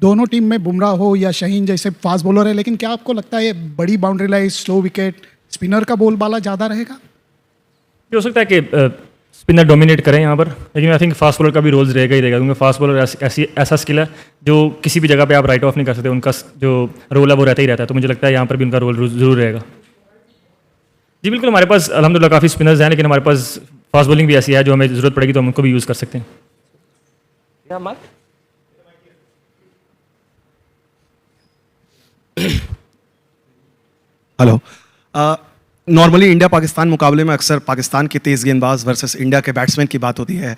दोनों टीम में बुमराह हो या शाहीन जैसे फास्ट बॉलर है, लेकिन क्या आपको लगता है ये बड़ी boundary line, slow wicket, spinner का बोलबाला ज़्यादा रहेगा? ये हो सकता है कि स्पिनर डोमिनेट करें यहाँ पर, लेकिन आई थिंक फास्ट बॉलर का भी रोल्स रहेगा ही रहेगा, क्योंकि फास्ट बॉलर ऐसा स्किल है जो किसी भी जगह पे आप राइट ऑफ नहीं कर सकते, उनका जो रोल है वो रहता ही रहता है। तो मुझे लगता है यहाँ पर भी उनका रोल ज़रूर रहेगा। जी बिल्कुल, हमारे पास अल्हम्दुलिल्लाह काफ़ी स्पिनर्स हैं, लेकिन हमारे पास फास्ट बॉलिंग भी ऐसी है जो हमें ज़रूरत पड़ेगी तो हम उनको भी यूज़ कर सकते हैं। हेलो। नॉर्मली इंडिया पाकिस्तान मुकाबले में अक्सर पाकिस्तान के तेज़ गेंदबाज वर्सेस इंडिया के बैट्समैन की बात होती है।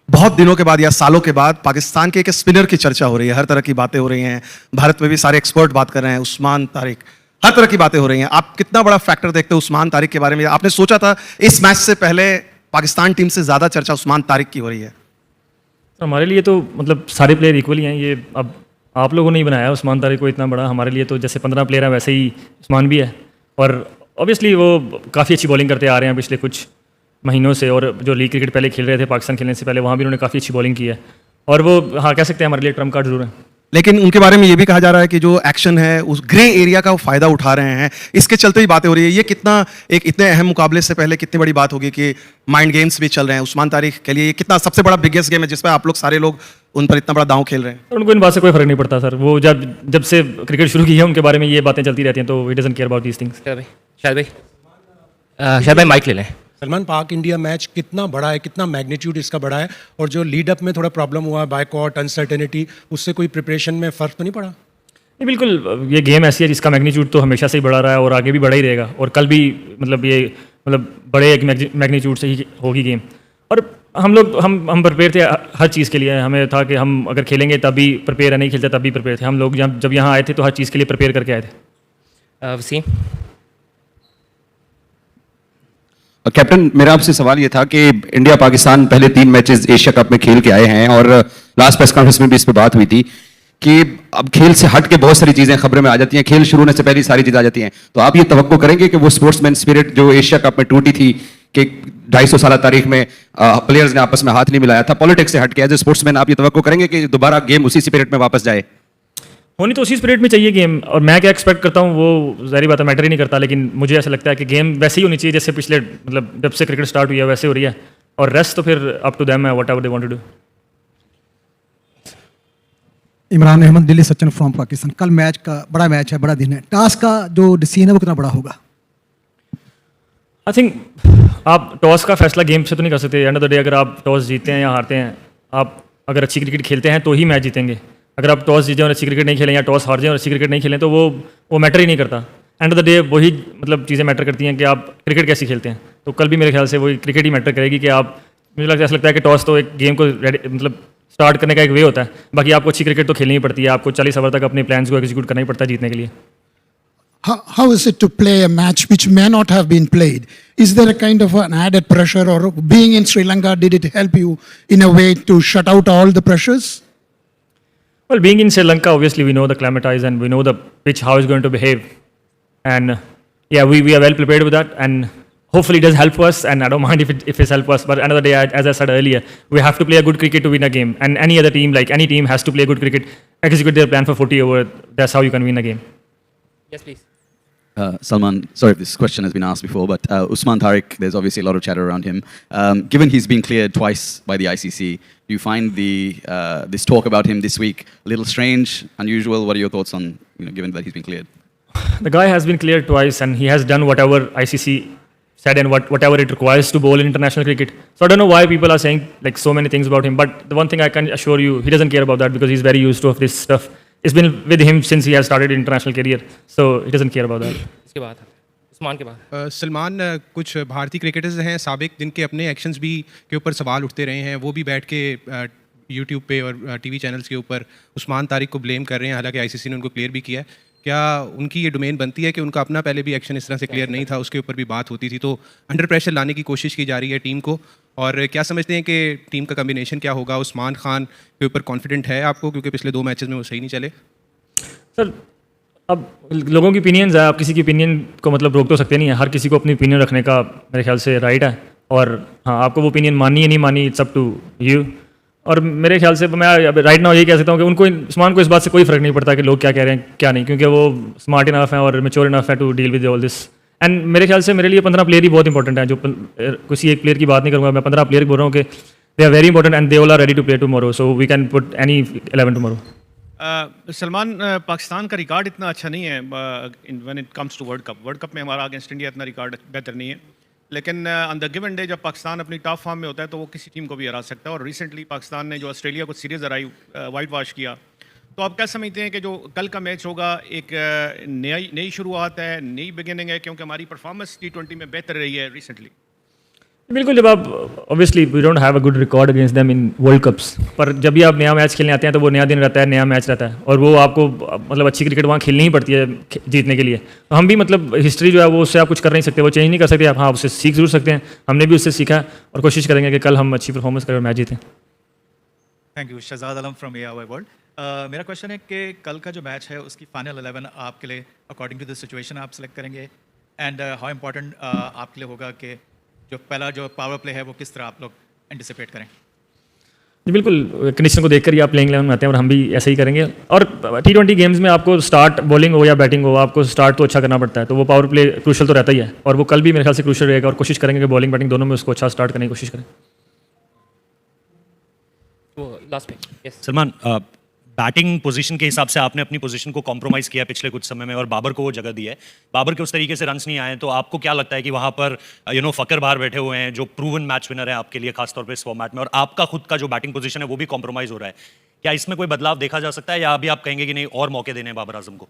बहुत दिनों के बाद या सालों के बाद पाकिस्तान के एक स्पिनर की चर्चा हो रही है, हर तरह की बातें हो रही हैं। भारत में भी सारे एक्सपर्ट बात कर रहे हैं, उस्मान तारिक, हर तरह की बातें हो रही हैं। आप कितना बड़ा फैक्टर देखते हो उस्मान तारिक के बारे में? आपने सोचा था इस मैच से पहले पाकिस्तान टीम से ज़्यादा चर्चा उस्मान तारिक की हो रही है? हमारे लिए तो मतलब सारे प्लेयर इक्वली हैं। ये अब आप लोगों ने ही बनाया उस्मान तारिक को इतना बड़ा, हमारे लिए तो जैसे 15 प्लेयर हैं वैसे ही उस्मान भी है। और ऑब्वियसली वो काफ़ी अच्छी बॉलिंग करते आ रहे हैं पिछले कुछ महीनों से, और जो लीग क्रिकेट पहले खेल रहे थे पाकिस्तान खेलने से पहले, वहाँ भी उन्होंने काफ़ी अच्छी बॉलिंग की है, और वो हाँ कह सकते हैं हमारे लिए ट्रम्प कार्ड जरूर है। लेकिन उनके बारे में ये भी कहा जा रहा है कि जो एक्शन है उस ग्रे एरिया का वो फ़ायदा उठा रहे हैं, इसके चलते ही बातें हो रही है। ये कितना एक इतने अहम मुकाबले से पहले कितनी बड़ी बात होगी कि माइंड गेम्स भी चल रहे हैं उस्मान तारिक के लिए, ये कितना सबसे बड़ा बिगेस्ट गेम है जिसमें आप लोग सारे लोग उन पर इतना बड़ा दांव खेल रहे हैं? उनको इन बात से कोई फर्क नहीं पड़ता सर, वो जब से क्रिकेट शुरू की है उनके बारे में ये बातें चलती रहती हैं, तो ही doesn't care about these things. शायद भाई माइक ले लें। सलमान, पाक इंडिया मैच कितना बड़ा है, कितना मैग्नीट्यूड इसका बड़ा है, और जो लीड अप में थोड़ा प्रॉब्लम हुआ, बायकॉट, अनसर्टेनिटी, उससे कोई प्रिपरेशन में फ़र्क तो नहीं पड़ा? नहीं बिल्कुल, ये गेम ऐसी है जिसका मैग्नीट्यूड तो हमेशा से ही बढ़ा रहा है और आगे भी बढ़ा ही रहेगा, और कल भी मतलब ये बड़े एक मैग्नीट्यूड से ही होगी गेम। और हम प्रिपेयर थे हर चीज़ के लिए। हमें था कि हम अगर खेलेंगे तभी प्रिपेयर है, नहीं खेलते तब भी प्रिपेयर थे। हम लोग जब यहाँ आए थे तो हर चीज़ के लिए प्रिपेयर करके आए थे। वसीम। कैप्टन, मेरा आपसे सवाल ये था कि इंडिया पाकिस्तान पहले 3 मैचेस एशिया कप में खेल के आए हैं, और लास्ट प्रेस कॉन्फ्रेंस में भी इस पर बात हुई थी कि अब खेल से हट के बहुत सारी चीज़ें खबरों में आ जाती हैं, खेल शुरू होने से पहले सारी चीज़ें आ जाती हैं। तो आप ये तवक्को करेंगे कि वो स्पोर्ट्समैन स्पिरिट जो एशिया कप में टूटी थी कि 250 साल तारीख में प्लेयर्स ने आपस में हाथ नहीं मिलाया था, पॉलिटिक्स से हट के एज ए स्पोर्ट्समैन आप ये तवक्को करेंगे कि दोबारा गेम उसी स्पिरिट में वापस जाए? होनी तो उसी स्पिरिट में चाहिए गेम, और मैं क्या एक्सपेक्ट करता हूँ वो ज़ाहिर बात है मैटर ही नहीं करता, लेकिन मुझे ऐसा लगता है कि गेम वैसे ही होनी चाहिए जैसे पिछले मतलब जब से क्रिकेट स्टार्ट हुई है वैसे हो रही है, और रेस्ट तो फिर अप टू देम है whatever they want to do. Imran Ahmed, Delhi Sachin from Pakistan. कल मैच का बड़ा मैच है, बड़ा दिन है, टास्क का जो डिसीजन है वो कितना बड़ा होगा? आई थिंक आप टॉस का फैसला गेम से तो नहीं कर सकते। एंड ऑफ द डे अगर आप टॉस जीतते हैं या हारते हैं, आप अगर अच्छी क्रिकेट खेलते हैं तो ही मैच जीतेंगे। अगर आप टॉस जीतें और अच्छी क्रिकेट नहीं खेलें, या टॉस हार जाएं और अच्छी क्रिकेट नहीं खेलें, तो वो मैटर ही नहीं करता। एंड ऑफ द डे वही मतलब चीज़ें मैटर करती हैं कि आप क्रिकेट कैसी खेलते हैं। तो कल भी मेरे ख्याल से वही क्रिकेट ही मैटर करेगी कि आप, मुझे ऐसा लगता है कि टॉस तो एक गेम को मतलब स्टार्ट करने का एक वे होता है, बाकी आपको अच्छी क्रिकेट तो खेलनी ही पड़ती है, आपको 40 ओवर तक अपने प्लान्स को एग्जीक्यूट करना ही पड़ता है जीतने के लिए। How is it to play a match which may not have been played? Is there a kind of an added pressure, or being in Sri Lanka, did it help you in a way to shut out all the pressures? Well, being in Sri Lanka, obviously we know the climatize and we know the pitch, how it's going to behave. And yeah, we are well prepared with that, and hopefully it does help us, and I don't mind if it's helped us. But another day, as I said earlier, we have to play a good cricket to win a game. And any other team, like any team, has to play a good cricket, execute their plan for 40 overs. That's how you can win a game. Yes, please. Salman, sorry if this question has been asked before, but Usman Tariq, there's obviously a lot of chatter around him. Given he's been cleared twice by the ICC, do you find this talk about him this week a little strange, unusual? What are your thoughts on, given that he's been cleared? The guy has been cleared twice, and he has done whatever ICC said and whatever it requires to bowl in international cricket. So I don't know why people are saying like so many things about him, but the one thing I can assure you, he doesn't care about that because he's very used to this stuff. It's been with him since he has started international career, so he doesn't care about that. इसके बाद उस्मान के बाद सलमान, कुछ भारतीय cricketers हैं साबिक जिनके अपने एक्शंस भी के ऊपर सवाल उठते रहे हैं, वो भी बैठ के यूट्यूब पे और टीवी चैनल्स के ऊपर उस्मान तारिक को ब्लेम कर रहे हैं, हालांकि आईसीसी ने उनको क्लियर भी किया है। क्या उनकी ये डोमेन बनती है कि उनका अपना पहले भी एक्शन इस तरह से क्लियर नहीं था, उसके ऊपर भी बात होती थी, तो अंडर प्रेशर लाने की कोशिश की जा रही है टीम को? और क्या समझते हैं कि टीम का कम्बिनेशन क्या होगा? उस्मान खान के ऊपर कॉन्फिडेंट है आपको, क्योंकि पिछले 2 मैचेस में वो सही नहीं चले? सर, अब लोगों की ओपिनियंस है, आप किसी की ओपिनियन को मतलब रोक तो सकते नहीं है। हर किसी को अपनी ओपिनियन रखने का मेरे ख्याल से राइट है, और हाँ, आपको वो ओपिनियन माननी है नहीं माननी, इट्स अप टू यू। और मेरे ख्याल से मैं राइट नाउ यही कह सकता हूँ कि उनको उस्मान को इस बात से कोई फ़र्क नहीं पड़ता कि लोग क्या कह रहे हैं क्या नहीं, क्योंकि वो स्मार्ट इनफ है और मेच्योर इनफ है to deal with all this. And मेरे ख्याल से मेरे लिए 15 प्लेयर ही बहुत इंपॉर्टेंट है, जो किसी एक प्लेयर की बात नहीं करूँगा, मैं 15 प्लेयर बोल रहा हूँ कि they are very important and they all are ready to play tomorrow, so we can put any 11 tomorrow. Salman, Pakistan का रिकॉर्ड इतना अच्छा नहीं है when it comes to world cup में हमारा अगेंस्ट इंडिया इतना रिकॉर्ड बेहतर नहीं है, लेकिन ऑन द गिवन डे जब पाकिस्तान अपनी टॉप फॉर्म में होता है तो वो किसी टीम को भी हरा सकता है। और रिसेंटली पाकिस्तान ने जो ऑस्ट्रेलिया को सीरीज़ हराई, वाइट वॉश किया, तो आप क्या समझते हैं कि जो कल का मैच होगा एक नई शुरुआत है, नई बिगिनिंग है, क्योंकि हमारी परफॉर्मेंस T20 में बेहतर रही है रिसेंटली? बिल्कुल, जब आप obviously we don't have a good record against them in world cups, पर जब भी आप नया मैच खेलने आते हैं तो वो नया दिन रहता है, नया मैच रहता है, और वो आपको मतलब अच्छी क्रिकेट वहाँ खेलनी ही पड़ती है जीतने के लिए। तो हम भी मतलब हिस्ट्री जो है वो उससे आप कुछ कर नहीं सकते, वो चेंज नहीं कर सकते आप, हाँ उससे सीख जरूर सकते हैं, हमने भी उससे सीखा और कोशिश करेंगे कि कल हम अच्छी परफॉर्मेंस करें और मैच जीतें। Thank you. Shahzad Alam from AOI world. मेरा क्वेश्चन है कि कल का जो मैच है उसकी फाइनल 11 आपके लिए अकॉर्डिंग टू द सिचुएशन आप सेलेक्ट करेंगे, एंड हाउ इम्पोर्टेंट आपके लिए होगा कि जो पहला जो पावर प्ले है वो किस तरह आप लोग एंटिसिपेट करें? जी बिल्कुल, कंडीशन को देखकर ही आप प्लेइंग 11 में आते हैं और हम भी ऐसे ही करेंगे। और T20 गेम्स में आपको स्टार्ट बॉलिंग हो या बैटिंग हो, आपको स्टार्ट तो अच्छा करना पड़ता है, तो वो पावर प्ले क्रूशल तो रहता ही है, और वो कल भी मेरे ख्याल से क्रूशल रहेगा, और कोशिश करेंगे कि बॉलिंग बैटिंग दोनों में उसको अच्छा स्टार्ट करने की कोशिश करें। वो लास्ट में यस। सलमान, बैटिंग पोजीशन के हिसाब से आपने अपनी पोजीशन को कॉम्प्रोमाइज़ किया पिछले कुछ समय में और बाबर को वो जगह दी है, बाबर के उस तरीके से रन्स नहीं आए, तो आपको क्या लगता है कि वहाँ पर फ़कर बाहर बैठे हुए हैं जो प्रूवन मैच विनर है आपके लिए खासतौर पे इस फॉर्मेट में, और आपका खुद का जो बैटिंग पोजीशन है वो भी कॉम्प्रोमाइज़ हो रहा है, क्या इसमें कोई बदलाव देखा जा सकता है या अभी आप कहेंगे कि नहीं और मौके देने हैं बाबर आजम को?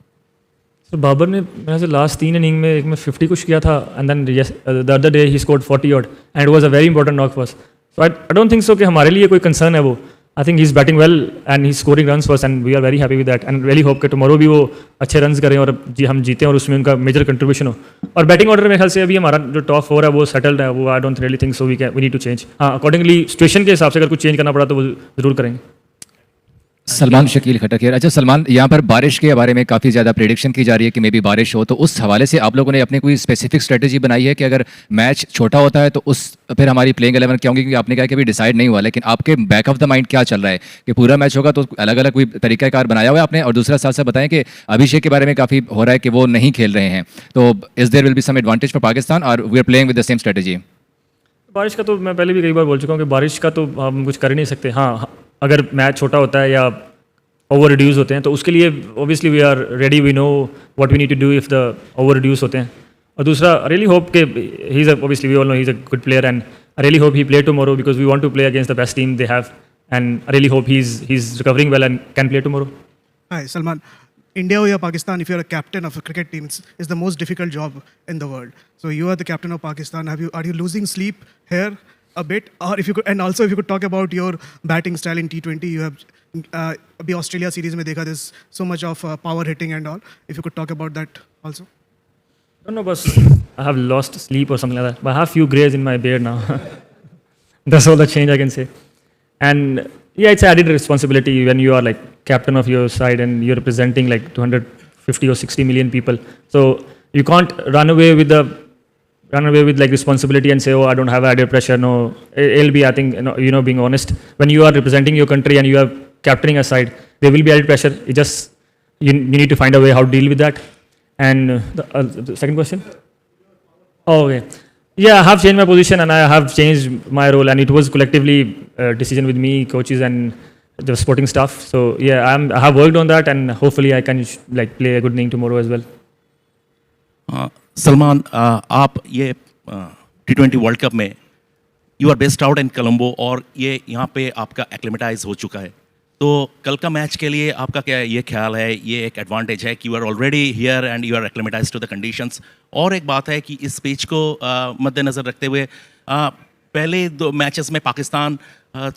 तो बाबर ने मेरे से लास्ट 3 इनिंग में एक में 50 कुछ किया था, and then the other day he scored 40 odd, and it was a very important knock for us, so I don't think so कि हमारे लिए कोई कंसर्न है वो। I think he is batting well and he scoring runs first, and we are very happy with that, and really hope कि tomorrow भी वो अच्छे रन्स करें और हम जीतें और उसमें उनका मेजर कंट्रीब्यूशन हो। और बैटिंग ऑर्डर मेरे ख्याल से अभी हमारा जो टॉप 4 है वो सेटल्ड है, वो I don't really think so we need to change. हाँ, अकॉर्डिंगली सिचुएशन के हिसाब से अगर कुछ चेंज करना पड़ा तो वो ज़रूर करेंगे। सलमान शकील खटक यार। अच्छा सलमान, यहाँ पर बारिश के बारे में काफ़ी ज़्यादा प्रेडिक्शन की जा रही है कि मे बी बारिश हो, तो उस हवाले से आप लोगों ने अपनी कोई स्पेसिफिक स्ट्रेटजी बनाई है कि अगर मैच छोटा होता है तो उस फिर हमारी प्लेइंग 11 क्या होंगी? क्योंकि आपने कहा कि अभी डिसाइड नहीं हुआ, लेकिन आपके बैक ऑफ द माइंड क्या चल रहा है कि पूरा मैच होगा तो अलग अलग कोई तरीकाकार बनाया हुआ है आपने? और दूसरा साथ साथ बताएं कि अभिषेक के बारे में काफ़ी हो रहा है कि वो नहीं खेल रहे हैं, तो is there will be some advantage for Pakistan और we are playing with the same strategy? बारिश का तो मैं पहले भी कई बार बोल चुका हूँ कि बारिश का तो हम कुछ कर ही नहीं सकते। हाँ, अगर मैच छोटा होता है या ओवर रिड्यूस होते हैं तो उसके लिए obviously we are ready, we know what we need to do if the over reduce होते हैं। और दूसरा, आई रियली होप कि he is obviously we all know he is a good player, and I really hope he play tomorrow because we want to play against the best team they have, and I really hope he is recovering well and can play tomorrow. Hi, Salman. India or Pakistan, if you're a captain of a cricket team, it's the most difficult job in the world. So you are the captain of Pakistan. Are you losing sleep here a bit? Or if you could, and also if you could talk about your batting style in T20, you have अभी Australia series में देखा this so much of power hitting and all. If you could talk about that also. I don't know, but I have lost sleep or something like that. But I have few grays in my beard now. That's all the change I can say. And yeah, it's added responsibility when you are like captain of your side and you're representing like 250 or 60 million people. So you can't run away with like responsibility and say, oh, I don't have added pressure. No, it'll be, I think, being honest. When you are representing your country and you are captaining a side, there will be added pressure. You need to find a way how to deal with that. And the second question? Oh, okay. Yeah, I have changed my position and I have changed my role, and it was collectively a decision with me, coaches and the sporting staff. So yeah, I have worked on that, and hopefully I can play a good inning tomorrow as well. Salman, आप ये T20 world cup में you are based out in Colombo और ये यहाँ पे आपका acclimatise हो चुका है, तो कल का मैच के लिए आपका क्या ये ख्याल है? ये एक एडवांटेज है कि you are already here and you are acclimatise to the conditions. और एक बात है कि इस पिच को मद्देनज़र रखते हुए पहले 2 मैचेस में पाकिस्तान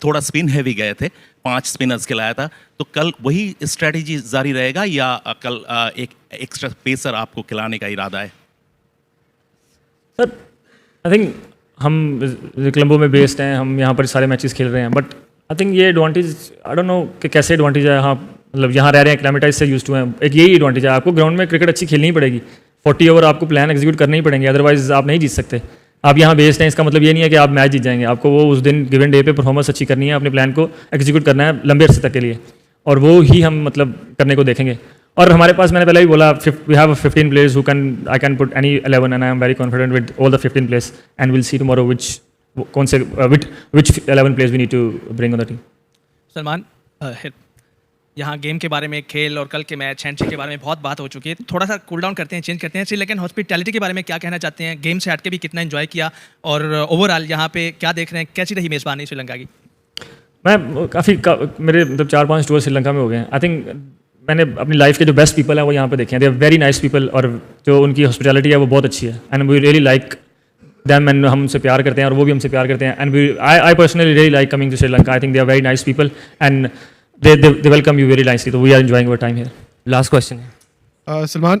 थोड़ा स्पिन हैवी गए थे, 5 स्पिनर्स खिलाया था, तो कल वही स्ट्रेटजी जारी रहेगा या कल एक एक्स्ट्रा पेसर आपको खिलाने का इरादा है? सर, आई थिंक हम कोलंबो में बेस्ड हैं, हम यहाँ पर सारे मैचेस खेल रहे हैं, बट आई थिंक ये एडवांटेज, आई डोंट नो कि कैसे एडवांटेज है। हाँ, मतलब यहाँ रह रहे हैं, क्लाइमेटाइज से यूज टू हैं, एक यही एडवांटेज है। आपको ग्राउंड में क्रिकेट अच्छी खेलनी ही पड़ेगी, 40 ओवर आपको प्लान एग्जीक्यूट करने ही पड़ेंगे, अदरवाइज आप नहीं जीत सकते। आप यहाँ बेस्ड हैं इसका मतलब ये नहीं है कि आप मैच जीत जाएंगे, आपको वो उस दिन गिवन डे पे परफॉर्मेंस अच्छी करनी है, अपने प्लान को एग्जीक्यूट करना है लंबे अरसे तक के लिए, और वो ही हम मतलब करने को देखेंगे। और हमारे पास मैंने पहले भी बोला we have 15 players who can I can put any 11 and I am very confident with all the 15 players and will see tomorrow which 11 players we need to bring on the team. Salman यहाँ game के बारे में, खेल और कल के match handshake के बारे में बहुत बात हो चुकी है, थोड़ा सा कूल डाउन करते हैं, चेंज करते हैं, लेकिन हॉस्पिटैलिटी के बारे में क्या कहना चाहते हैं? गेम से हट के भी कितना एंजॉय किया और ओवरऑल यहाँ पे क्या देख रहे हैं, कैसी रही मेज़बानी श्रीलंका की? मैं मेरे मतलब 4-5 टूर श्रीलंका में हो गए हैं। आई थिंक मैंने अपनी लाइफ के जो बेस्ट पीपल हैं वो यहाँ पे देखे हैं, they are very nice people, और जो उनकी हॉस्पिटैलिटी है वो बहुत अच्छी है, and we really like them, एंड हम उनसे प्यार करते हैं और वो भी हमसे प्यार करते हैं, and I personally really like coming to Sri Lanka. I think they are very nice people and they welcome you very nicely, so we are enjoying our time here. Last question है। सलमान,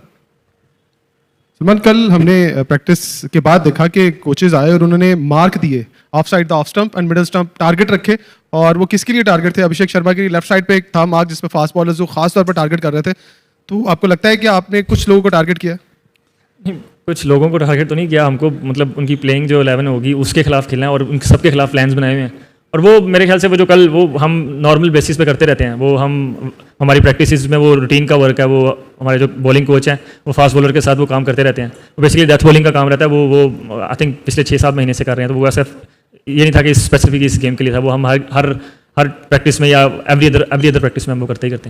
कल हमने प्रैक्टिस के बाद देखा कि कोचेज आए और उन्होंने मार्क दिए of side the off stump and middle stump, target रखे, और वो किसके लिए टारगेट थे? अभिषेक शर्मा के लेफ्ट साइड पे एक था मार्क जिसमें फास्ट बॉलर्स जो खास तौर पर टारगेट कर रहे थे। तो आपको लगता है कि आपने कुछ लोगों को टारगेट किया? नहीं, कुछ लोगों को टारगेट तो नहीं किया, हमको मतलब उनकी प्लेइंग जो 11 होगी उसके खिलाफ खेलना है और उन सबके खिलाफ प्लान्स बनाए हुए हैं, और वो मेरे ख्याल से वो जो कल वो हम नॉर्मल बेसिस पे करते रहते हैं, वो हमारी प्रैक्टिसेस में वो रूटीन का वर्क है, वो हमारे जो बॉलिंग कोच हैं वो फास्ट बॉलर के साथ वो काम करते रहते हैं, वो बेसिकली डेथ बॉलिंग का काम रहता है, वो आई थिंक पिछले 6-7 महीने से कर रहे हैं। तो वो ऐसा ये नहीं था कि स्पेसिफिक इस गेम के लिए था, वो हम हर प्रैक्टिस में या एवरी अदर प्रैक्टिस में हम वो करते ही करते हैं।